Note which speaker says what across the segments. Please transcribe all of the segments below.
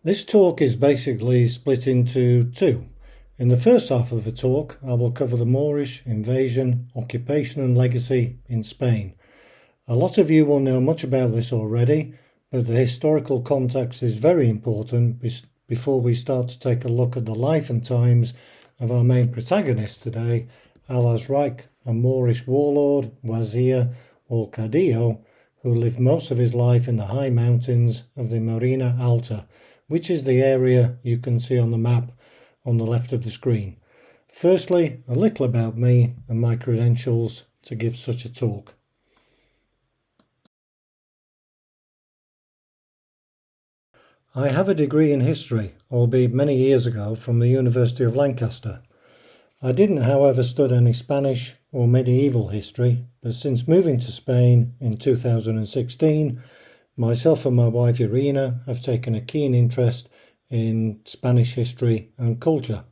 Speaker 1: This talk is basically split into two. In the first half of the talk, I will cover the Moorish invasion, occupation and legacy in Spain. A lot of you will know much about this already, but the historical context is very important before we start to take a look at the life and times of our main protagonist today, Azraq, a Moorish warlord, wazir or caudillo, who lived most of his life in the high mountains of the Marina Alta, which is the area you can see on the map on the left of the screen. Firstly, a little about me and my credentials to give such a talk. I have a degree in history, albeit many years ago, from the University of Lancaster. I didn't, however, study any Spanish or medieval history, but since moving to Spain in 2016, myself and my wife Marina have taken a keen interest in Spanish history and culture.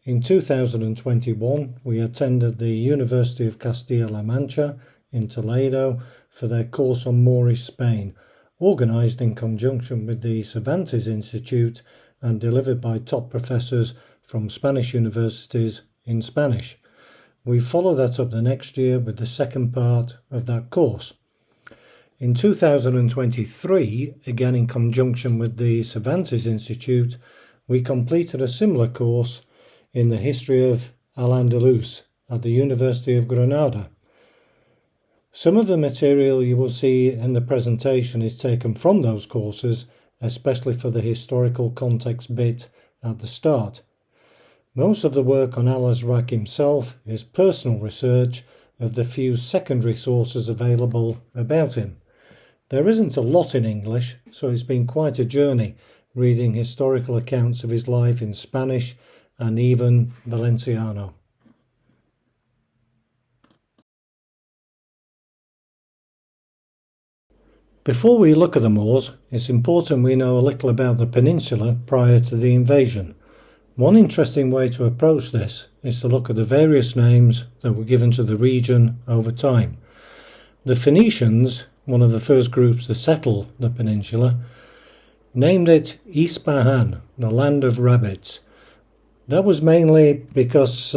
Speaker 1: In 2021, we attended the University of Castilla-La Mancha in Toledo for their course on Moorish Spain, organised in conjunction with the Cervantes Institute and delivered by top professors from Spanish universities in Spanish. We followed that up the next year with the second part of that course. In 2023, again in conjunction with the Cervantes Institute, we completed a similar course in the history of Al Ándalus at the University of Granada. Some of the material you will see in the presentation is taken from those courses, especially for the historical context bit at the start. Most of the work on Azraq himself is personal research of the few secondary sources available about him. There isn't a lot in English, so it's been quite a journey reading historical accounts of his life in Spanish and even Valenciano. Before we look at the Moors, it's important we know a little about the peninsula prior to the invasion. One interesting way to approach this is to look at the various names that were given to the region over time. The Phoenicians, one of the first groups to settle the peninsula, named it Ispahan, the land of rabbits. That was mainly because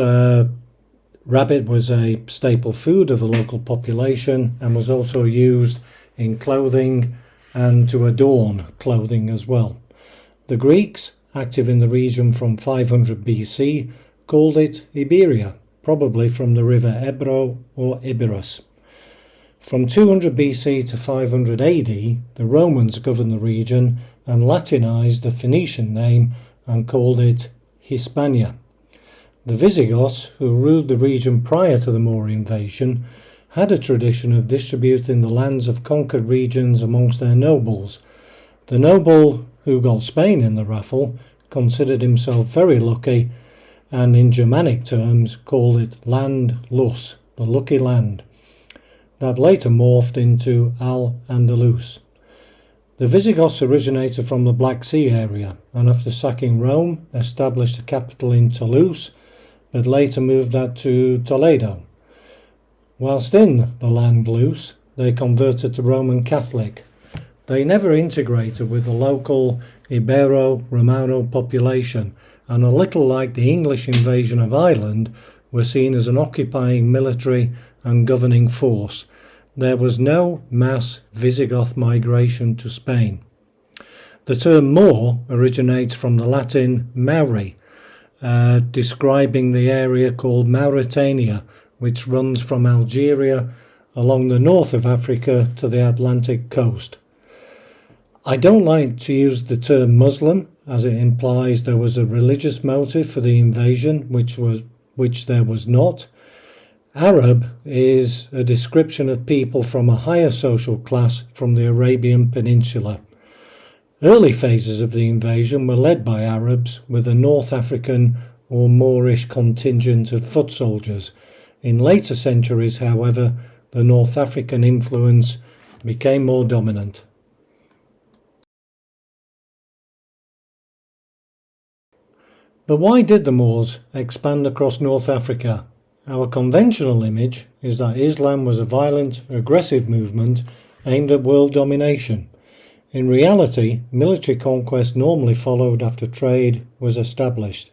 Speaker 1: rabbit was a staple food of the local population and was also used in clothing and to adorn clothing as well. The Greeks, active in the region from 500 BC, called it Iberia, probably from the river Ebro or Iberus. From 200 BC to 500 AD, the Romans governed the region and Latinized the Phoenician name and called it Hispania. The Visigoths, who ruled the region prior to the Moor invasion, had a tradition of distributing the lands of conquered regions amongst their nobles. The noble who got Spain in the raffle considered himself very lucky and in Germanic terms called it Land Lus, the lucky land. That later morphed into Al Ándalus. The Visigoths originated from the Black Sea area and after sacking Rome established a capital in Toulouse, but later moved that to Toledo. Whilst in the Land Lus, they converted to Roman Catholic. They never integrated with the local Ibero-Romano population and a little like the English invasion of Ireland were seen as an occupying military and governing force. There was no mass Visigoth migration to Spain. The term Moor originates from the Latin Mauri, describing the area called Mauritania, which runs from Algeria along the north of Africa to the Atlantic coast. I don't like to use the term Muslim, as it implies there was a religious motive for the invasion, which there was not. Arab is a description of people from a higher social class from the Arabian Peninsula. Early phases of the invasion were led by Arabs, with a North African or Moorish contingent of foot soldiers. In later centuries, however, the North African influence became more dominant. But why did the Moors expand across North Africa? Our conventional image is that Islam was a violent, aggressive movement aimed at world domination. In reality, military conquest normally followed after trade was established.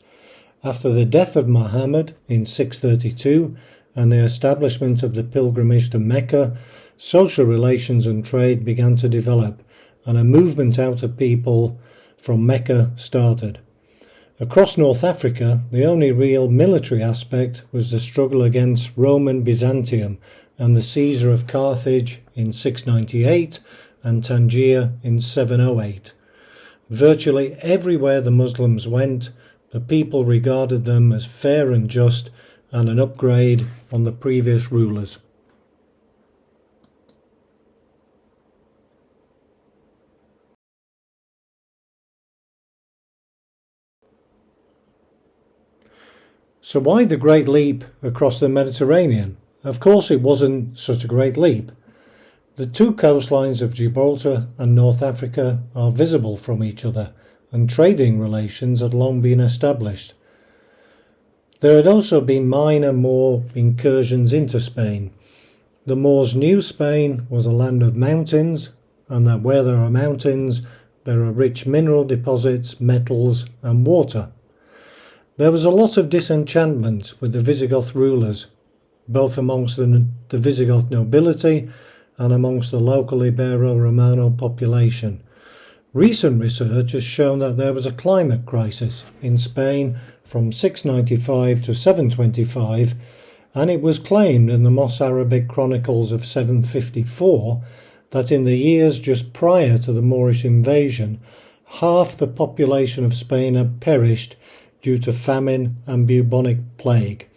Speaker 1: After the death of Muhammad in 632 and the establishment of the pilgrimage to Mecca, social relations and trade began to develop, and a movement out of people from Mecca started. Across North Africa, the only real military aspect was the struggle against Roman Byzantium and the seizure of Carthage in 698 and Tangier in 708. Virtually everywhere the Muslims went, the people regarded them as fair and just and an upgrade on the previous rulers. So why the great leap across the Mediterranean? Of course it wasn't such a great leap. The two coastlines of Gibraltar and North Africa are visible from each other, and trading relations had long been established. There had also been minor Moor incursions into Spain. The Moors knew Spain was a land of mountains, and that where there are mountains, there are rich mineral deposits, metals, and water. There was a lot of disenchantment with the Visigoth rulers, both amongst the Visigoth nobility and amongst the local Ibero-Romano population. Recent research has shown that there was a climate crisis in Spain from 695 to 725, and it was claimed in the Moss-Arabic Chronicles of 754 that in the years just prior to the Moorish invasion, half the population of Spain had perished due to famine and bubonic plague.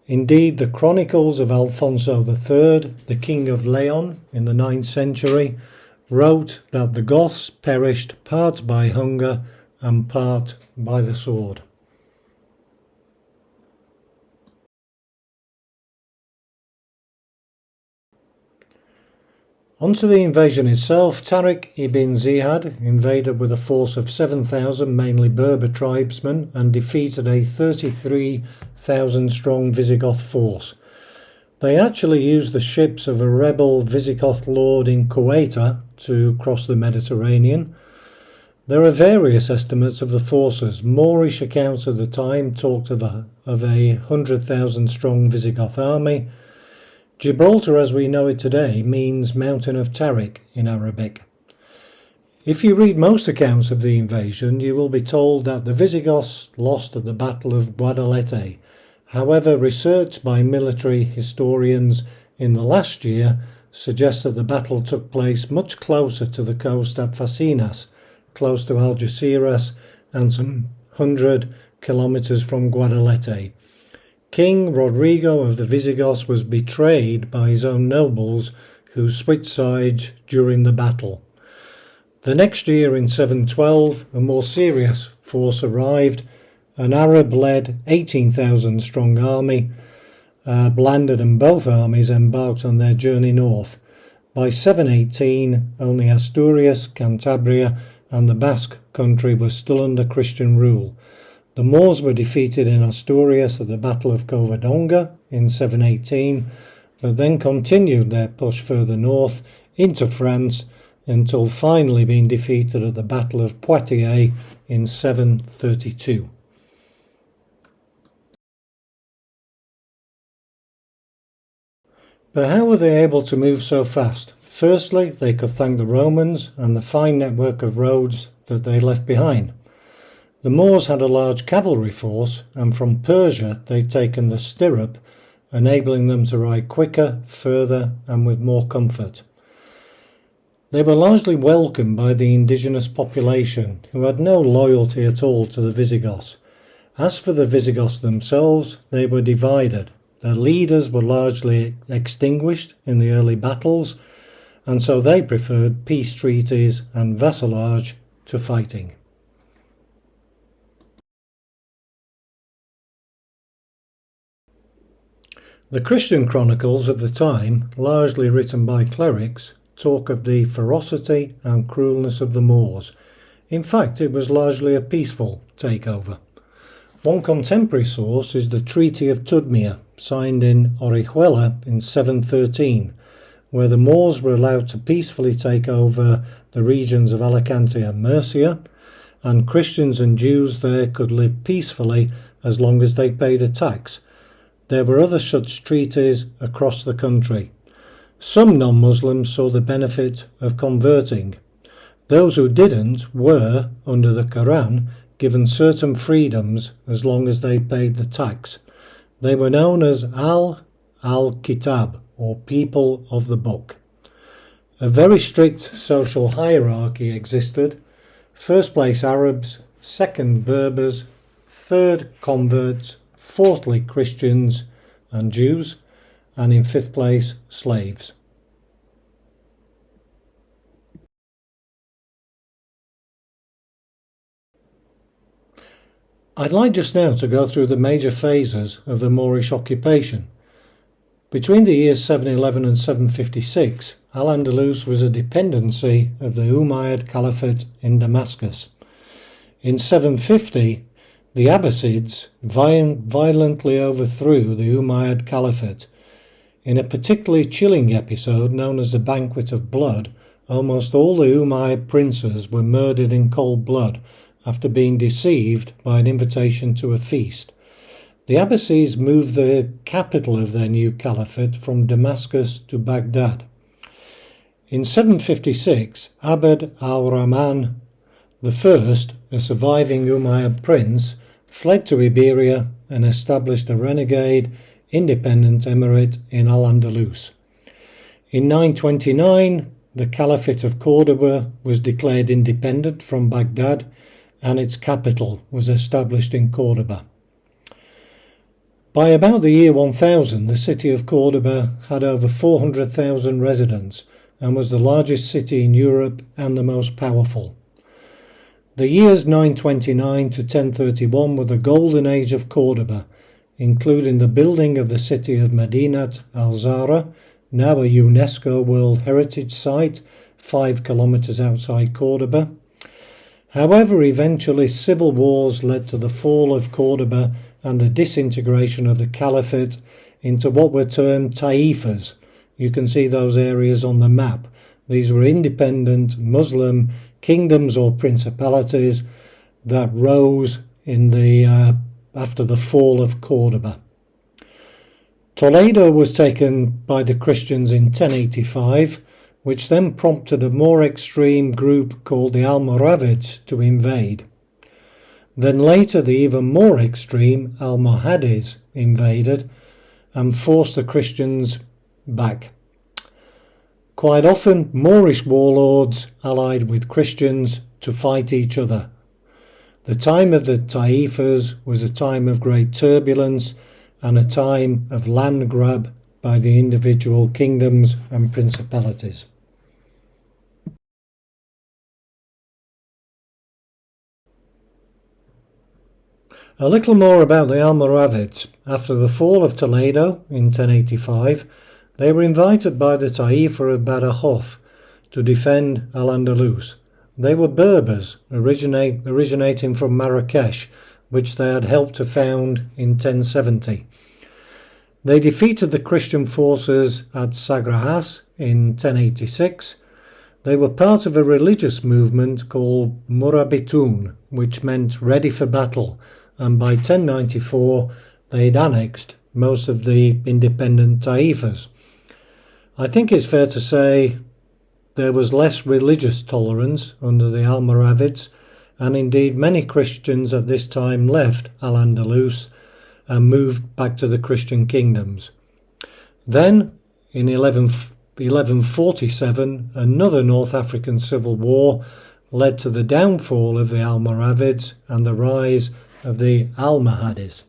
Speaker 1: Indeed, the Chronicles of Alfonso III, the King of Leon in the 9th century, wrote that the Goths perished part by hunger and part by the sword. Onto the invasion itself, Tariq ibn Ziyad invaded with a force of 7,000 mainly Berber tribesmen and defeated a 33,000 strong Visigoth force. They actually used the ships of a rebel Visigoth lord in Quetta to cross the Mediterranean. There are various estimates of the forces. Moorish accounts of the time talked of a 100,000 strong Visigoth army. Gibraltar as we know it today means Mountain of Tariq in Arabic. If you read most accounts of the invasion, you will be told that the Visigoths lost at the Battle of Guadalete. However, research by military historians in the last year suggests that the battle took place much closer to the coast at Fasinas, close to Algeciras and some 100 kilometres from Guadalete. King Rodrigo of the Visigoths was betrayed by his own nobles who switched sides during the battle. The next year in 712 a more serious force arrived. An Arab-led 18,000 strong army landed and both armies embarked on their journey north. By 718 only Asturias, Cantabria and the Basque country was still under Christian rule. The Moors were defeated in Asturias at the Battle of Covadonga in 718, but then continued their push further north into France until finally being defeated at the Battle of Poitiers in 732. But how were they able to move so fast? Firstly, they could thank the Romans and the fine network of roads that they left behind. The Moors had a large cavalry force, and from Persia they'd taken the stirrup, enabling them to ride quicker, further, and with more comfort. They were largely welcomed by the indigenous population, who had no loyalty at all to the Visigoths. As for the Visigoths themselves, they were divided. Their leaders were largely extinguished in the early battles, and so they preferred peace treaties and vassalage to fighting. The Christian chronicles of the time, largely written by clerics, talk of the ferocity and cruelness of the Moors. In fact, it was largely a peaceful takeover. One contemporary source is the Treaty of Tudmia, signed in Orihuela in 713, where the Moors were allowed to peacefully take over the regions of Alicante and Murcia, and Christians and Jews there could live peacefully as long as they paid a tax. There were other such treaties across the country. Some non-Muslims saw the benefit of converting. Those who didn't were, under the Quran, given certain freedoms as long as they paid the tax. They were known as al-Kitab, or people of the book. A very strict social hierarchy existed. First place Arabs, second Berbers, third converts, fourthly Christians and Jews, and in fifth place slaves. I'd like just now to go through the major phases of the Moorish occupation. Between the years 711 and 756, Al Andalus was a dependency of the Umayyad Caliphate in Damascus. In 750, the Abbasids violently overthrew the Umayyad Caliphate. In a particularly chilling episode known as the Banquet of Blood, almost all the Umayyad princes were murdered in cold blood after being deceived by an invitation to a feast. The Abbasids moved the capital of their new caliphate from Damascus to Baghdad. In 756, Abd al-Rahman I, a surviving Umayyad prince, fled to Iberia and established a renegade independent emirate in Al Andalus. In 929, the Caliphate of Cordoba was declared independent from Baghdad, and its capital was established in Cordoba. By about the year 1000, the city of Cordoba had over 400,000 residents and was the largest city in Europe and the most powerful. The years 929 to 1031 were the golden age of Cordoba, including the building of the city of Medinat al-Zahra, now a UNESCO World Heritage Site, 5 kilometers outside Cordoba. However, eventually civil wars led to the fall of Cordoba and the disintegration of the caliphate into what were termed Taifas. You can see those areas on the map. These were independent Muslim kingdoms or principalities that rose in after the fall of Cordoba. Toledo was taken by the Christians in 1085, which then prompted a more extreme group called the Almoravids to invade. Then later the even more extreme Almohades invaded and forced the Christians back. Quite often, Moorish warlords allied with Christians to fight each other. The time of the Taifas was a time of great turbulence and a time of land grab by the individual kingdoms and principalities. A little more about the Almoravids. After the fall of Toledo in 1085, they were invited by the Taifa of Badajoz to defend Al Andalus. They were Berbers, originating from Marrakesh, which they had helped to found in 1070. They defeated the Christian forces at Sagrajas in 1086. They were part of a religious movement called Murabitun, which meant ready for battle, and by 1094 they'd annexed most of the independent Taifas. I think it's fair to say there was less religious tolerance under the Almoravids, and indeed many Christians at this time left Al Andalus and moved back to the Christian kingdoms. Then, in 1147, another North African civil war led to the downfall of the Almoravids and the rise of the Almohades.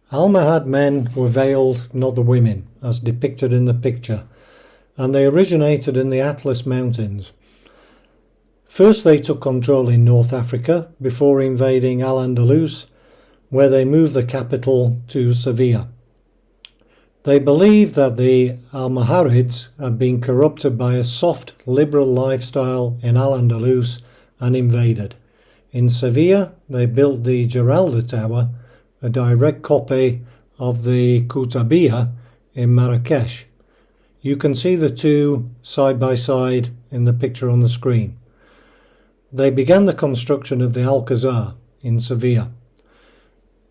Speaker 1: Almohad men were veiled, not the women, as depicted in the picture, and they originated in the Atlas Mountains. First they took control in North Africa before invading Al Andalus, where they moved the capital to Sevilla. They believed that the Almohades had been corrupted by a soft, liberal lifestyle in Al Andalus and invaded. In Sevilla, they built the Giralda Tower, a direct copy of the Kutabiyya in Marrakesh. You can see the two side by side in the picture on the screen. They began the construction of the Alcazar in Seville.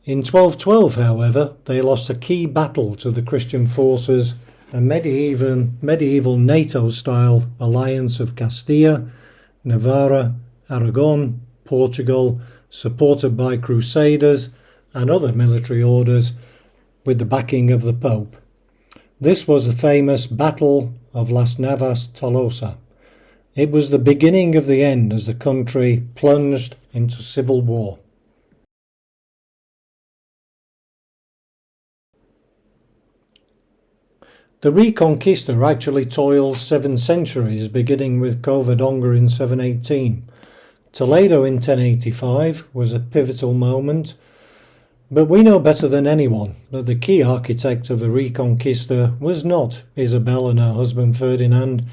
Speaker 1: In 1212, however, they lost a key battle to the Christian forces, a medieval NATO-style alliance of Castilla, Navarra, Aragon, Portugal, supported by crusaders and other military orders with the backing of the Pope. This was the famous Battle of Las Navas Tolosa. It was the beginning of the end as the country plunged into civil war. The Reconquista actually toiled 7 centuries, beginning with Covadonga in 718. Toledo in 1085 was a pivotal moment, but we know better than anyone that the key architect of the Reconquista was not Isabel and her husband Ferdinand.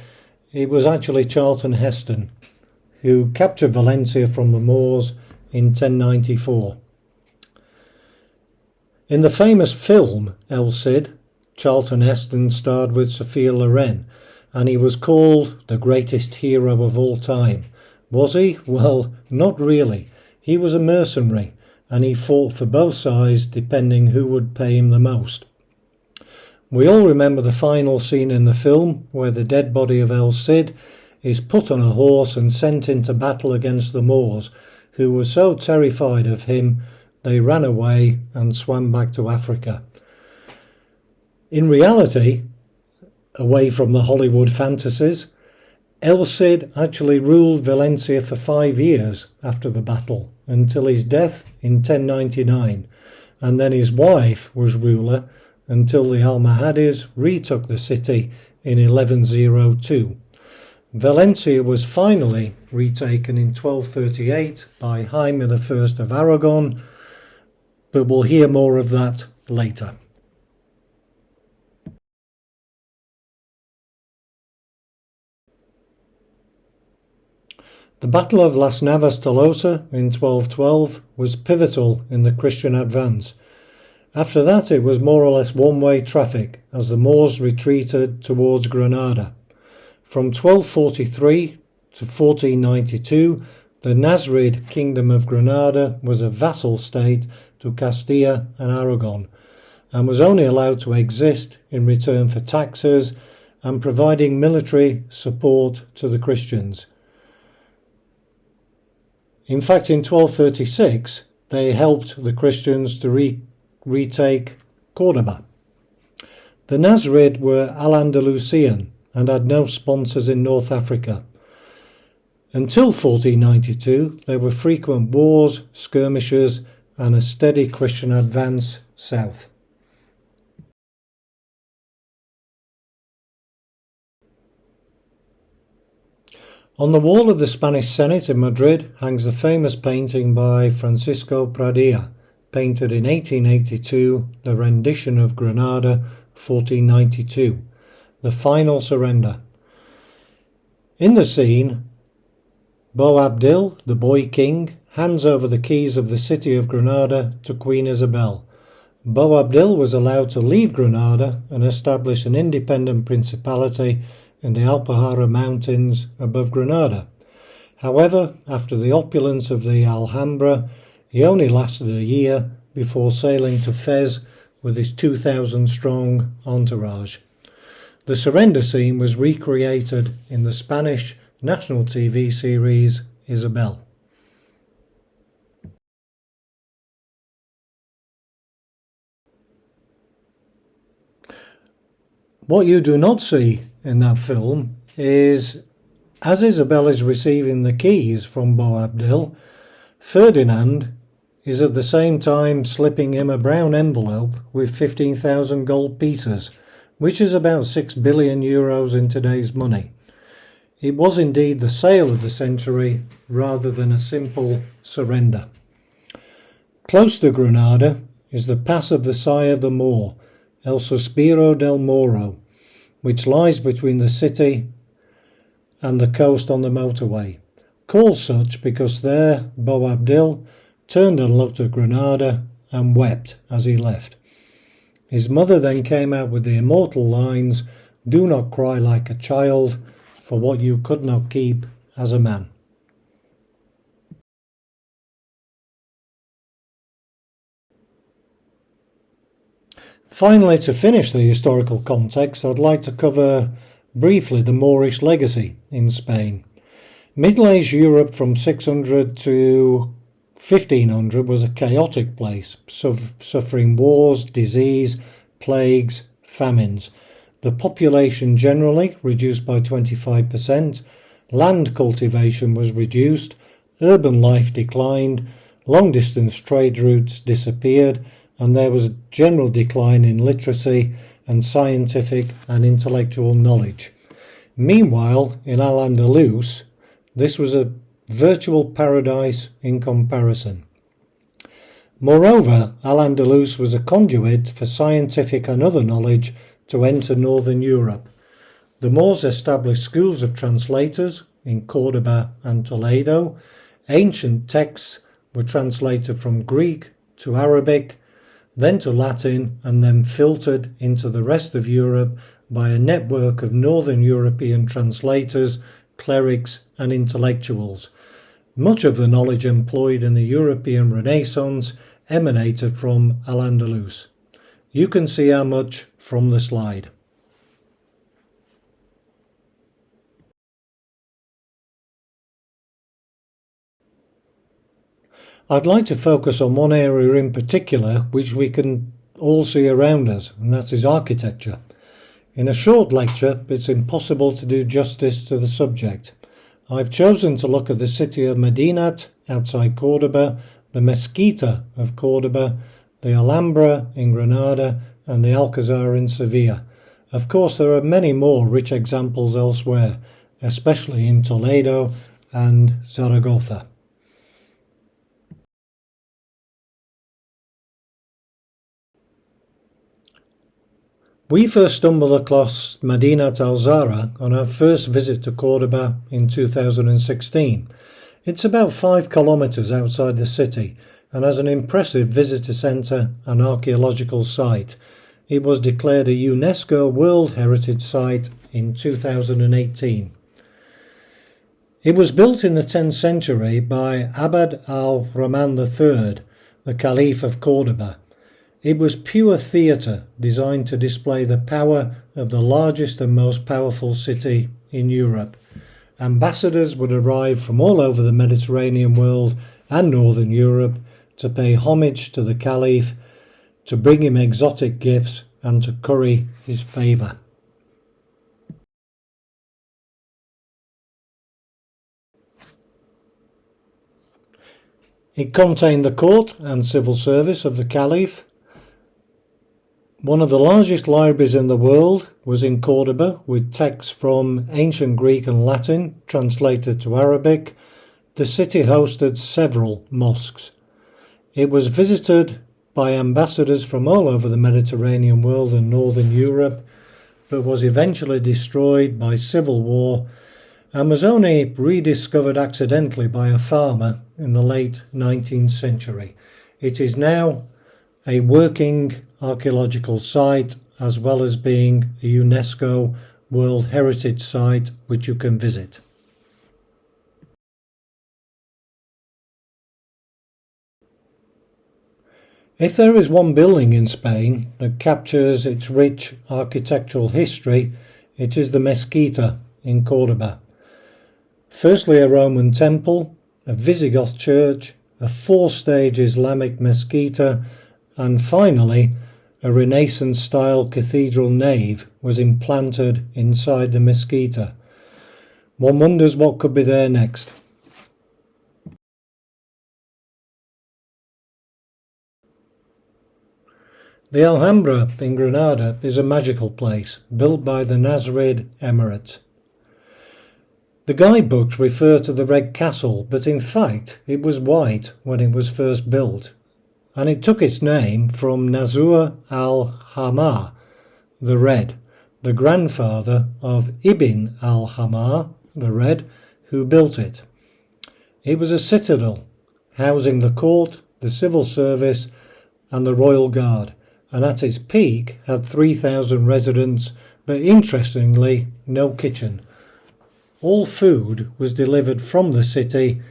Speaker 1: It was actually Charlton Heston, who captured Valencia from the Moors in 1094. In the famous film El Cid, Charlton Heston starred with Sophia Loren, and he was called the greatest hero of all time. Was he? Well, not really. He was a mercenary, and he fought for both sides depending who would pay him the most. We all remember the final scene in the film where the dead body of El Cid is put on a horse and sent into battle against the Moors, who were so terrified of him they ran away and swam back to Africa. In reality, away from the Hollywood fantasies, El Cid actually ruled Valencia for 5 years after the battle, until his death in 1099, and then his wife was ruler until the Almohades retook the city in 1102. Valencia was finally retaken in 1238 by Jaime I of Aragon, but we'll hear more of that later. The Battle of Las Navas Tolosa in 1212 was pivotal in the Christian advance. After that it was more or less one-way traffic as the Moors retreated towards Granada. From 1243 to 1492, the Nasrid Kingdom of Granada was a vassal state to Castilla and Aragon, and was only allowed to exist in return for taxes and providing military support to the Christians. In fact, in 1236, they helped the Christians to retake Cordoba. The Nasrid were Al-Andalusian and had no sponsors in North Africa. Until 1492, there were frequent wars, skirmishes, and a steady Christian advance south. On the wall of the Spanish Senate in Madrid hangs the famous painting by Francisco Pradilla, painted in 1882, The Rendition of Granada, 1492, the final surrender. In the scene, Boabdil, the boy king, hands over the keys of the city of Granada to Queen Isabel. Boabdil was allowed to leave Granada and establish an independent principality in the Alpujarra Mountains above Granada. However, after the opulence of the Alhambra, he only lasted a year before sailing to Fez with his 2,000-strong entourage. The surrender scene was recreated in the Spanish national TV series Isabel. What you do not see in that film is, as Isabel is receiving the keys from Boabdil, Ferdinand is at the same time slipping him a brown envelope with 15,000 gold pieces, which is about 6 billion euros in today's money. It was indeed the sale of the century rather than a simple surrender. Close to Granada is the Pass of the Sigh of the Moor, El Suspiro del Moro, which lies between the city and the coast on the motorway. Called such because there Boabdil turned and looked at Granada and wept as he left. His mother then came out with the immortal lines, "Do not cry like a child for what you could not keep as a man." Finally, to finish the historical context, I'd like to cover briefly the Moorish legacy in Spain. Middle-aged Europe from 600 to 1500 was a chaotic place, suffering wars, disease, plagues, famines. The population generally reduced by 25%, land cultivation was reduced, urban life declined, long-distance trade routes disappeared, and there was a general decline in literacy and scientific and intellectual knowledge. Meanwhile, in Al Ándalus, this was a virtual paradise in comparison. Moreover, Al Ándalus was a conduit for scientific and other knowledge to enter northern Europe. The Moors established schools of translators in Cordoba and Toledo. Ancient texts were translated from Greek to Arabic, then to Latin, and then filtered into the rest of Europe by a network of northern European translators, clerics and intellectuals. Much of the knowledge employed in the European Renaissance emanated from Al Ándalus. You can see how much from the slide. I'd like to focus on one area in particular which we can all see around us, and that is architecture. In a short lecture, it's impossible to do justice to the subject. I've chosen to look at the city of Marina outside Cordoba, the Mezquita of Cordoba, the Alhambra in Granada, and the Alcazar in Sevilla. Of course, there are many more rich examples elsewhere, especially in Toledo and Zaragoza. We first stumbled across Madinat al-Zahra on our first visit to Cordoba in 2016. It's about 5 kilometres outside the city and has an impressive visitor centre and archaeological site. It was declared a UNESCO World Heritage Site in 2018. It was built in the 10th century by Abd al-Rahman III, the Caliph of Cordoba. It was pure theatre designed to display the power of the largest and most powerful city in Europe. Ambassadors would arrive from all over the Mediterranean world and Northern Europe to pay homage to the Caliph, to bring him exotic gifts and to curry his favour. It contained the court and civil service of the Caliph. One of the largest libraries in the world was in Cordoba, with texts from ancient Greek and Latin translated to Arabic. The city hosted several mosques. It was visited by ambassadors from all over the Mediterranean world and Northern Europe, but was eventually destroyed by civil war and was only rediscovered accidentally by a farmer in the late 19th century. It is now a working archaeological site, as well as being a UNESCO World Heritage Site which you can visit. If there is one building in Spain that captures its rich architectural history, it is the Mezquita in Cordoba. Firstly, a Roman temple, a Visigoth church, a 4-stage Islamic mezquita, and finally, a Renaissance-style cathedral nave was implanted inside the mezquita. One wonders what could be there next. The Alhambra in Granada is a magical place, built by the Nasrid Emirate. The guidebooks refer to the Red Castle, but in fact it was white when it was first built, and it took its name from Nasr al-Hamar, the Red, the grandfather of Ibn al-Hamar, the Red, who built it. It was a citadel, housing the court, the civil service, and the Royal Guard, and at its peak had 3,000 residents, but interestingly no kitchen. All food was delivered from the city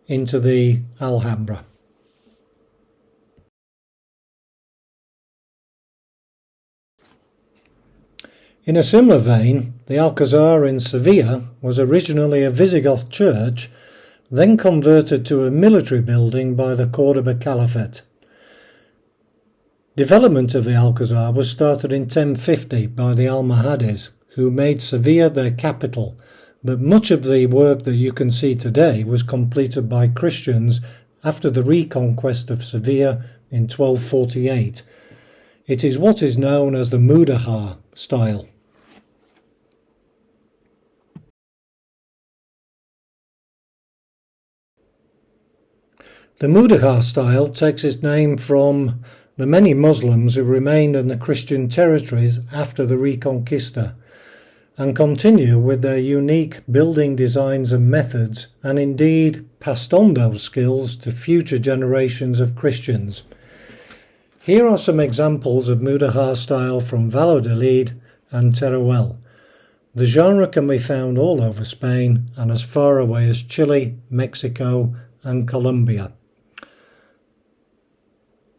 Speaker 1: into the Alhambra. In a similar vein, the Alcazar in Sevilla was originally a Visigoth church, then converted to a military building by the Cordoba Caliphate. Development of the Alcazar was started in 1050 by the Almohades, who made Sevilla their capital, but much of the work that you can see today was completed by Christians after the reconquest of Sevilla in 1248. It is what is known as the Mudéjar style. The Mudéjar style takes its name from the many Muslims who remained in the Christian territories after the Reconquista, and continue with their unique building designs and methods, and indeed passed on those skills to future generations of Christians. Here are some examples of Mudéjar style from Valladolid and Teruel. The genre can be found all over Spain and as far away as Chile, Mexico and Colombia.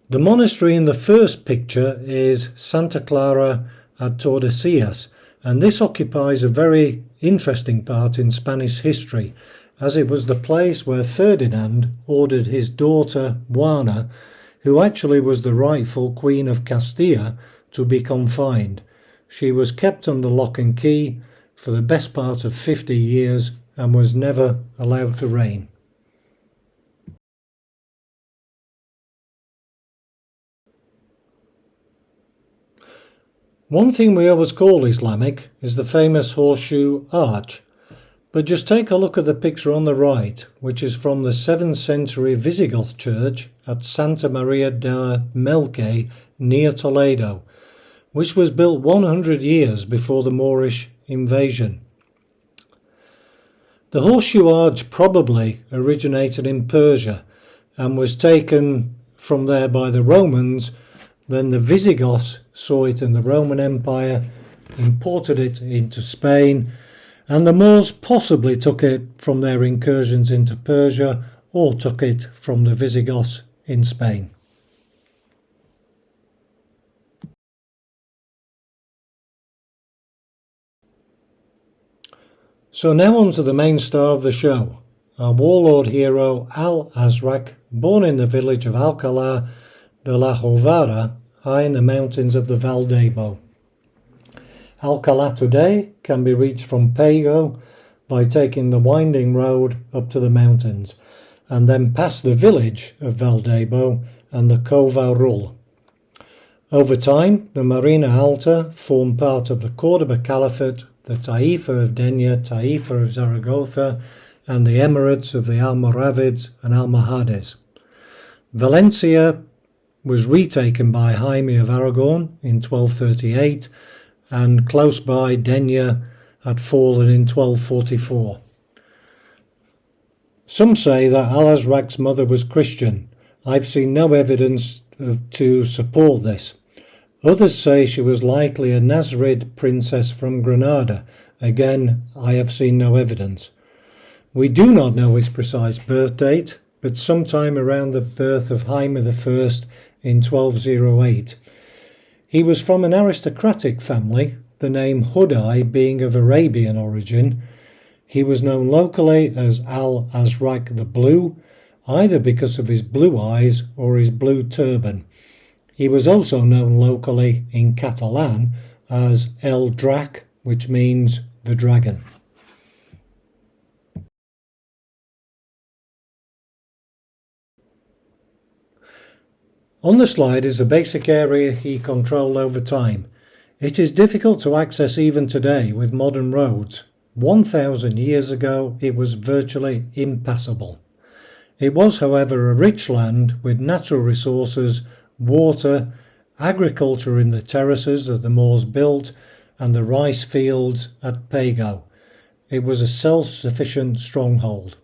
Speaker 1: The monastery in the first picture is Santa Clara at Tordesillas, and this occupies a very interesting part in Spanish history, as it was the place where Ferdinand ordered his daughter Juana, who actually was the rightful Queen of Castilla, to be confined. She was kept under lock and key for the best part of 50 years and was never allowed to reign. One thing we always call Islamic is the famous horseshoe arch, but just take a look at the picture on the right, which is from the 7th century Visigoth church at Santa Maria de Melque near Toledo, which was built 100 years before the Moorish invasion. The horseshoe arch probably originated in Persia and was taken from there by the Romans. Then the Visigoths saw it in the Roman Empire, imported it into Spain, and the Moors possibly took it from their incursions into Persia or took it from the Visigoths in Spain. So now on to the main star of the show, our warlord hero Azraq, born in the village of Alcalá de la Jovara, high in the mountains of the Valdebo. Alcalá today can be reached from Pego by taking the winding road up to the mountains, and then past the village of Valdebo and the Covarrull. Over time, the Marina Alta formed part of the Cordoba Caliphate, the Taifa of Denia, Taifa of Zaragoza, and the emirates of the Almoravids and Almohades. Valencia was retaken by Jaime of Aragon in 1238, and close by Denia had fallen in 1244. Some say that Al-Azraq's mother was Christian. I've seen no evidence to support this. Others say she was likely a Nazrid princess from Granada. Again, I have seen no evidence. We do not know his precise birth date, but sometime around the birth of Jaime I in 1208. He was from an aristocratic family, the name Hudai being of Arabian origin. He was known locally as Al-Azraq the Blue, either because of his blue eyes or his blue turban. He was also known locally in Catalan as El Drac, which means the dragon. On the slide is the basic area he controlled over time. It is difficult to access even today with modern roads. 1,000 years ago it was virtually impassable. It was, however, a rich land with natural resources, water, agriculture in the terraces that the Moors built, and the rice fields at Pego. It was a self-sufficient stronghold.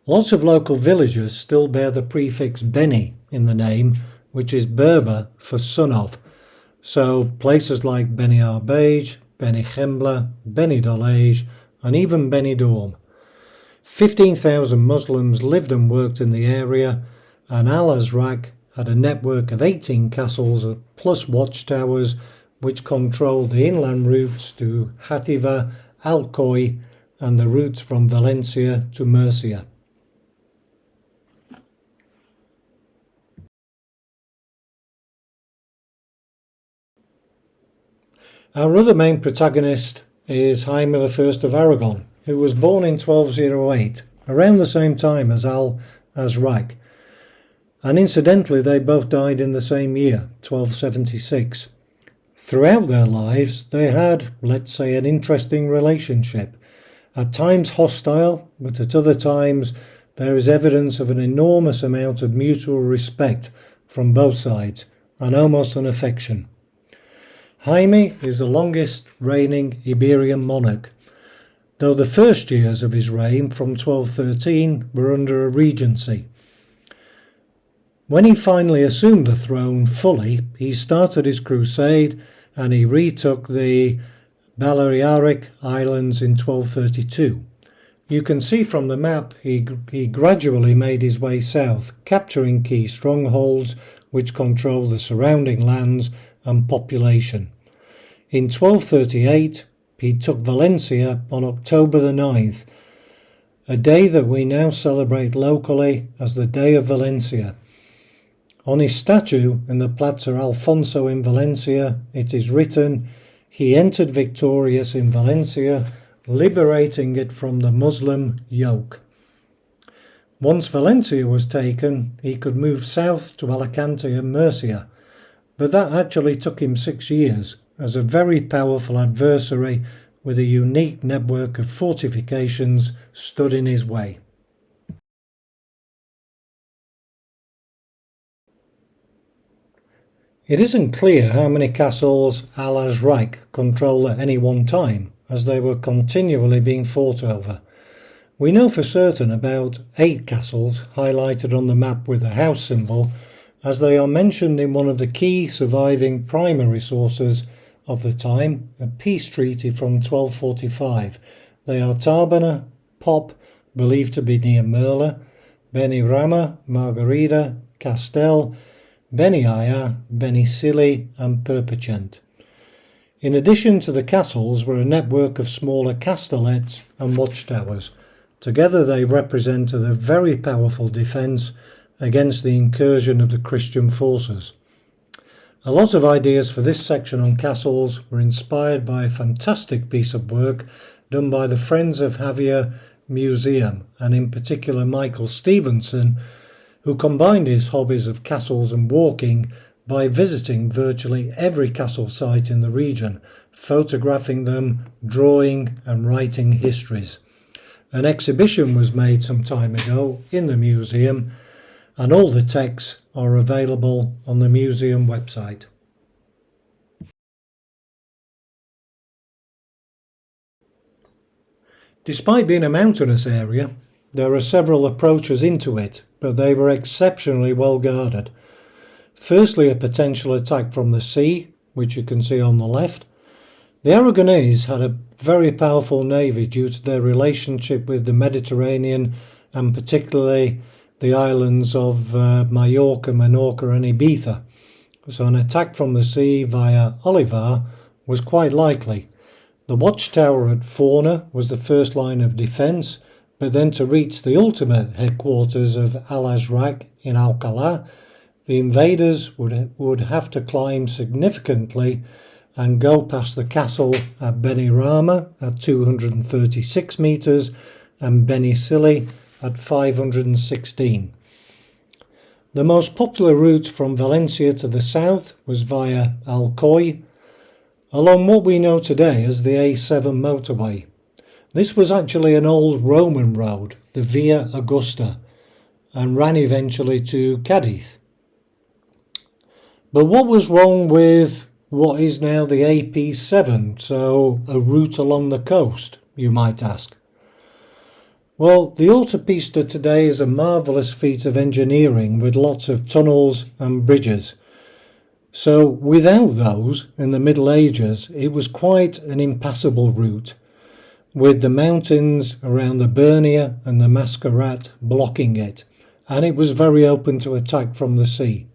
Speaker 1: Lots of local villages still bear the prefix Beni in the name, which is Berber for son of. So places like Beni Arbej, Beni Chembla, Beni Dolej, and even Beni Dorm. 15,000 Muslims lived and worked in the area, and Al Azraq had a network of 18 castles plus watchtowers which controlled the inland routes to Hativa, Alcoy, and the routes from Valencia to Murcia. Our other main protagonist is Jaime I of Aragon, who was born in 1208, around the same time as Al Azraq. And incidentally, they both died in the same year, 1276. Throughout their lives, they had, let's say, an interesting relationship. At times hostile, but at other times there is evidence of an enormous amount of mutual respect from both sides, and almost an affection. Jaime is the longest reigning Iberian monarch, though the first years of his reign from 1213 were under a regency. When he finally assumed the throne fully, he started his crusade and he retook the Balearic Islands in 1232. You can see from the map he gradually made his way south, capturing key strongholds which controlled the surrounding lands and population. In 1238, he took Valencia on October the 9th, a day that we now celebrate locally as the Day of Valencia. On his statue in the Plaza Alfonso in Valencia, it is written, "He entered victorious in Valencia, liberating it from the Muslim yoke." Once Valencia was taken, he could move south to Alicante and Murcia, but that actually took him 6 years, as a very powerful adversary with a unique network of fortifications stood in his way. It isn't clear how many castles Al Azraq controlled at any one time, as they were continually being fought over. We know for certain about 8 castles highlighted on the map with a house symbol, as they are mentioned in one of the key surviving primary sources of the time, a peace treaty from 1245. They are Tarbana, Pop, believed to be near Merla, Benirama, Margarida, Castel, Beniaya, Benicilli and Perpechent. In addition to the castles were a network of smaller castellets and watchtowers. Together they represented a very powerful defence against the incursion of the Christian forces. A lot of ideas for this section on castles were inspired by a fantastic piece of work done by the Friends of Javier Museum, and in particular Michael Stevenson, who combined his hobbies of castles and walking by visiting virtually every castle site in the region, photographing them, drawing and writing histories. An exhibition was made some time ago in the museum, and all the texts are available on the museum website. Despite being a mountainous area, there are several approaches into it, but they were exceptionally well guarded. Firstly, a potential attack from the sea, which you can see on the left. The Aragonese had a very powerful navy due to their relationship with the Mediterranean and particularly the islands of Mallorca, Menorca and Ibiza. So an attack from the sea via Olivar was quite likely. The watchtower at Forna was the first line of defence, but then to reach the ultimate headquarters of Al Azraq in Alcalá, the invaders would have to climb significantly and go past the castle at Benirama at 236 metres and Benicilli at 516. The most popular route from Valencia to the south was via Alcoy, along what we know today as the A7 motorway. This was actually an old Roman road, the Via Augusta, and ran eventually to Cadiz. But what was wrong with what is now the AP7, so a route along the coast, you might ask? Well, the autopista today is a marvellous feat of engineering with lots of tunnels and bridges. So without those, in the Middle Ages, it was quite an impassable route, with the mountains around the Bernia and the Mascarat blocking it, and it was very open to attack from the sea.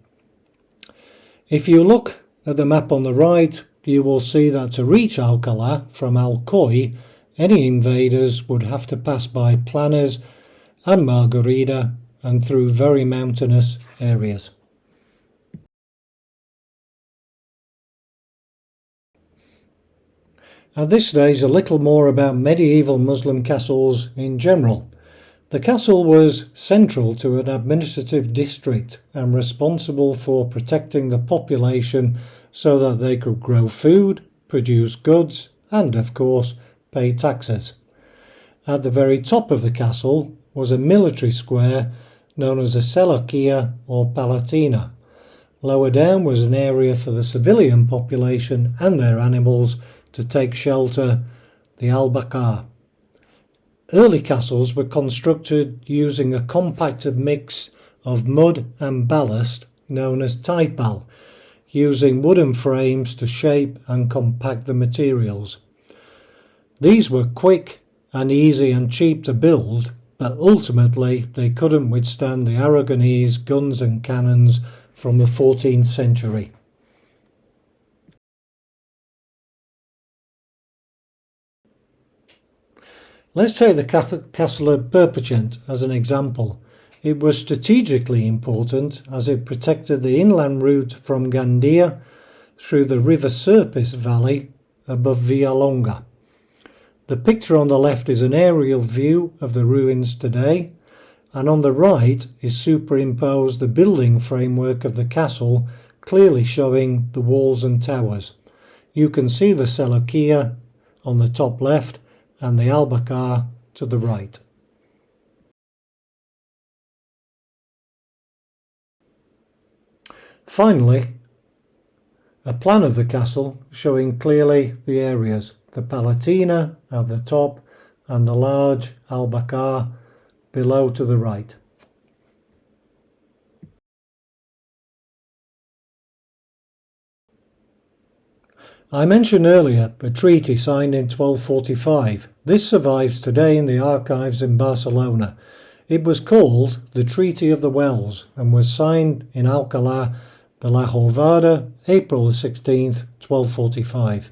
Speaker 1: If you look at the map on the right, you will see that to reach Alcalá from Alcoy, any invaders would have to pass by Planes and Margarida and through very mountainous areas. At this stage, a little more about medieval Muslim castles in general. The castle was central to an administrative district and responsible for protecting the population so that they could grow food, produce goods, and, of course, pay taxes. At the very top of the castle was a military square known as a Seleucia or Palatina. Lower down was an area for the civilian population and their animals to take shelter, the Al-Bakar. Early castles were constructed using a compacted mix of mud and ballast known as taipal, using wooden frames to shape and compact the materials. These were quick and easy and cheap to build, but ultimately they couldn't withstand the Aragonese guns and cannons from the 14th century. Let's take the castle of Perpechent as an example. It was strategically important as it protected the inland route from Gandia through the River Serpis valley above Villalonga. The picture on the left is an aerial view of the ruins today, and on the right is superimposed the building framework of the castle, clearly showing the walls and towers. You can see the Seleucia on the top left and the Al-Bakar to the right. Finally, a plan of the castle showing clearly the areas, the Palatina at the top and the large Al-Bakar below to the right. I mentioned earlier a treaty signed in 1245. This survives today in the archives in Barcelona. It was called the Treaty of the Wells and was signed in Alcalá de la Jornada, April 16th, 1245.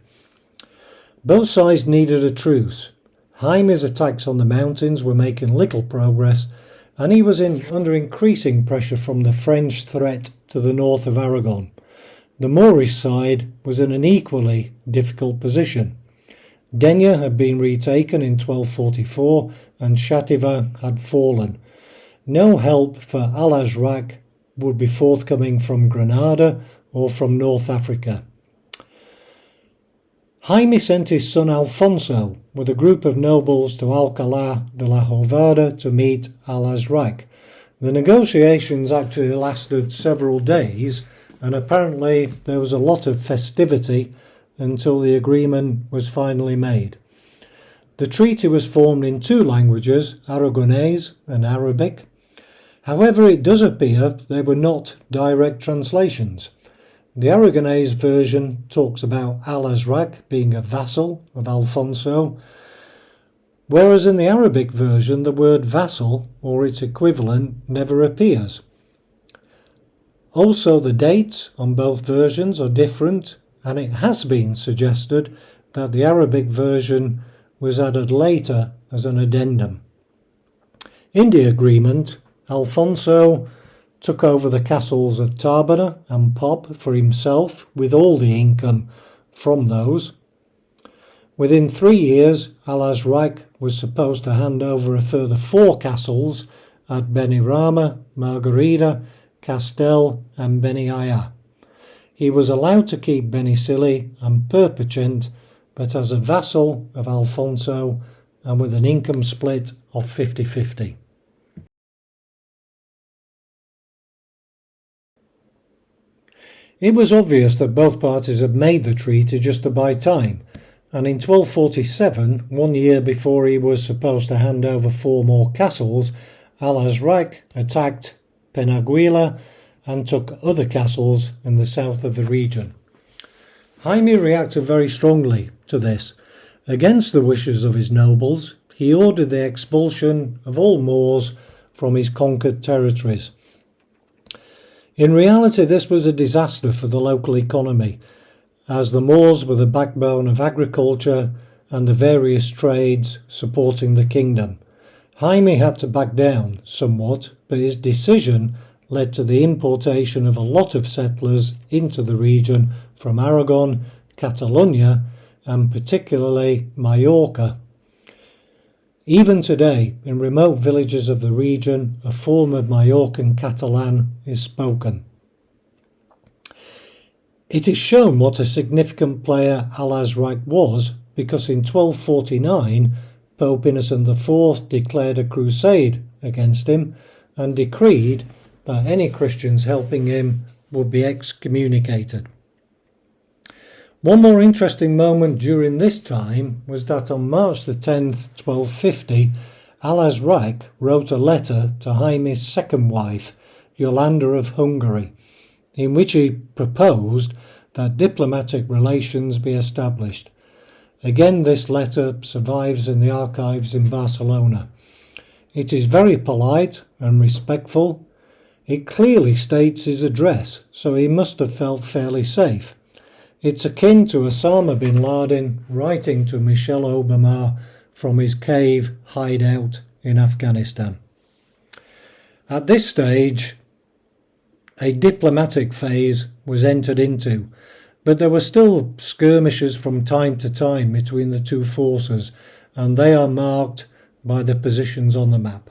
Speaker 1: Both sides needed a truce. Jaime's attacks on the mountains were making little progress, and he was under increasing pressure from the French threat to the north of Aragon. The Moorish side was in an equally difficult position. Denia had been retaken in 1244 and Xàtiva had fallen. No help for Azraq would be forthcoming from Granada or from North Africa. Jaime sent his son Alfonso with a group of nobles to Alcalá de la Jornada to meet Azraq. The negotiations actually lasted several days, and apparently there was a lot of festivity until the agreement was finally made. The treaty was formed in two languages, Aragonese and Arabic. However, it does appear they were not direct translations. The Aragonese version talks about Azraq being a vassal of Alfonso, whereas in the Arabic version the word vassal, or its equivalent, never appears. Also, the dates on both versions are different, and it has been suggested that the Arabic version was added later as an addendum. In the agreement, Alfonso took over the castles of Tarbana and Pop for himself with all the income from those. Within 3 years, Azraq was supposed to hand over a further 4 castles at Benirama, Margarida, Castel and Beniaya. He was allowed to keep Benicili and Perpechent, but as a vassal of Alfonso and with an income split of 50-50. It was obvious that both parties had made the treaty just to buy time, and in 1247, 1 year before he was supposed to hand over 4 more castles, Azraq attacked Penaguila and took other castles in the south of the region. Jaime reacted very strongly to this. Against the wishes of his nobles, he ordered the expulsion of all Moors from his conquered territories. In reality, this was a disaster for the local economy, as the Moors were the backbone of agriculture and the various trades supporting the kingdom. Jaime had to back down somewhat, but his decision led to the importation of a lot of settlers into the region from Aragon, Catalonia, and particularly Mallorca. Even today, in remote villages of the region, a form of Mallorcan Catalan is spoken. It is shown what a significant player Azraq was because in 1249 Pope Innocent IV declared a crusade against him and decreed that any Christians helping him would be excommunicated. One more interesting moment during this time was that on March the 10th, 1250, Azraq wrote a letter to Jaime's second wife, Yolanda of Hungary, in which he proposed that diplomatic relations be established. Again, this letter survives in the archives in Barcelona. It is very polite and respectful. It clearly states his address, so he must have felt fairly safe. It's akin to Osama bin Laden writing to Michelle Obama from his cave hideout in Afghanistan. At this stage, a diplomatic phase was entered into, but there were still skirmishes from time to time between the two forces, and they are marked by the positions on the map.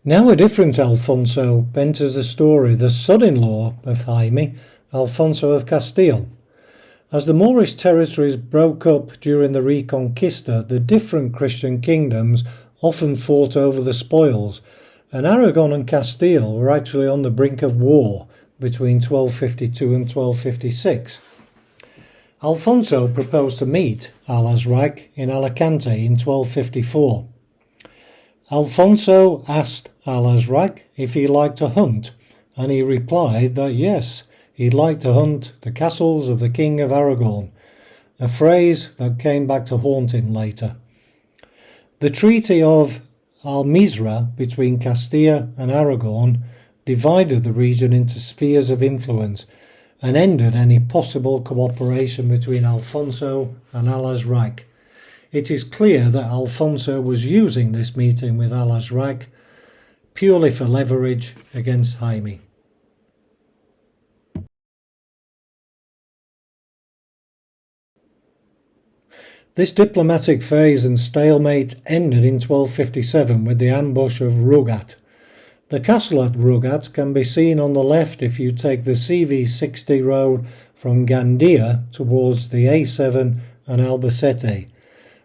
Speaker 1: Now a different Alfonso enters the story, the son-in-law of Jaime, Alfonso of Castile. As the Moorish territories broke up during the Reconquista, the different Christian kingdoms often fought over the spoils, and Aragon and Castile were actually on the brink of war between 1252 and 1256. Alfonso proposed to meet Azraq in Alicante in 1254. Alfonso asked Azraq if he liked to hunt, and he replied that yes, he'd like to hunt the castles of the King of Aragon, a phrase that came back to haunt him later. The Treaty of Almizra between Castilla and Aragon divided the region into spheres of influence and ended any possible cooperation between Alfonso and Azraq. It is clear that Alfonso was using this meeting with Azraq purely for leverage against Jaime. This diplomatic phase and stalemate ended in 1257 with the ambush of Rugat. The castle at Rugat can be seen on the left if you take the CV60 road from Gandia towards the A7 and Albacete.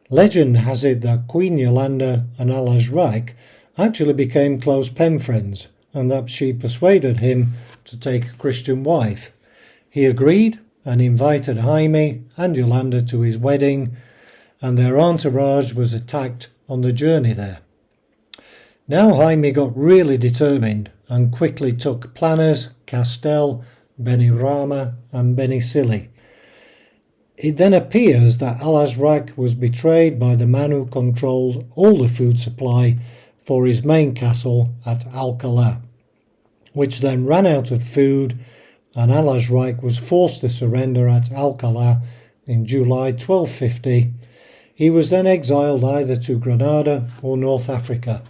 Speaker 1: Legend has it that Queen Yolanda and Azraq actually became close pen friends, and that she persuaded him to take a Christian wife. He agreed and invited Jaime and Yolanda to his wedding, and their entourage was attacked on the journey there. Now Jaime got really determined and quickly took Planes, Castel, Benirama and Benicilli. It then appears that Azraq was betrayed by the man who controlled all the food supply for his main castle at Alcalá, which then ran out of food, and Azraq was forced to surrender at Alcalá in July 1250. He was then exiled either to Granada or North Africa.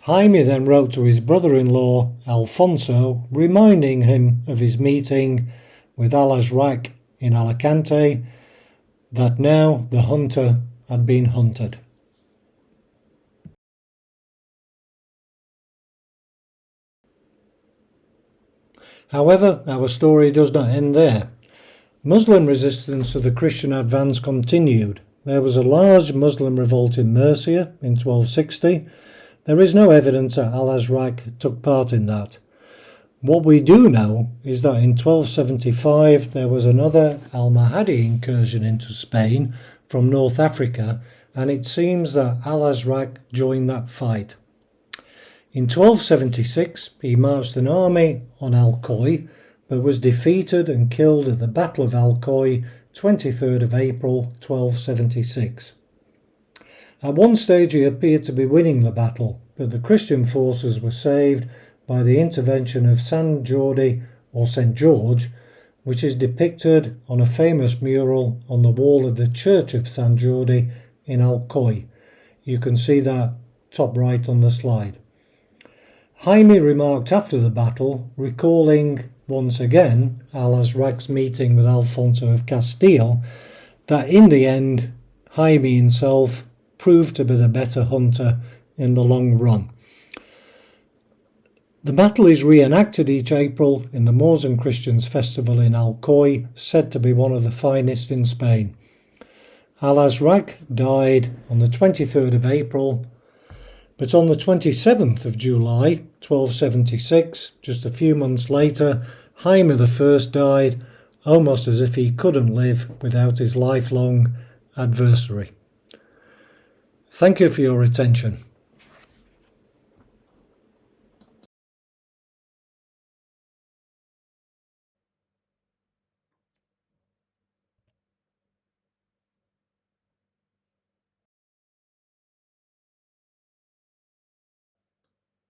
Speaker 1: Jaime then wrote to his brother-in-law Alfonso, reminding him of his meeting with Azraq in Alicante, that now the hunter had been hunted. However, our story does not end there. Muslim resistance to the Christian advance continued. There was a large Muslim revolt in Murcia in 1260. There is no evidence that Azraq took part in that. What we do know is that in 1275 there was another Almohade incursion into Spain from North Africa, and it seems that Azraq joined that fight. In 1276 he marched an army on Alcoy, but was defeated and killed at the Battle of Alcoy, 23rd of April 1276. At one stage he appeared to be winning the battle, but the Christian forces were saved by the intervention of San Jordi or St. George, which is depicted on a famous mural on the wall of the Church of San Jordi in Alcoy. You can see that top right on the slide. Jaime remarked after the battle, recalling once again Al-Azraq's meeting with Alfonso of Castile, that in the end Jaime himself proved to be the better hunter in the long run. The battle is reenacted each April in the Moors and Christians festival in Alcoy, said to be one of the finest in Spain. Al-Azraq died on the 23rd of April, but on the 27th of July 1276, just a few months later, Jaime I died, almost as if he couldn't live without his lifelong adversary. Thank you for your attention.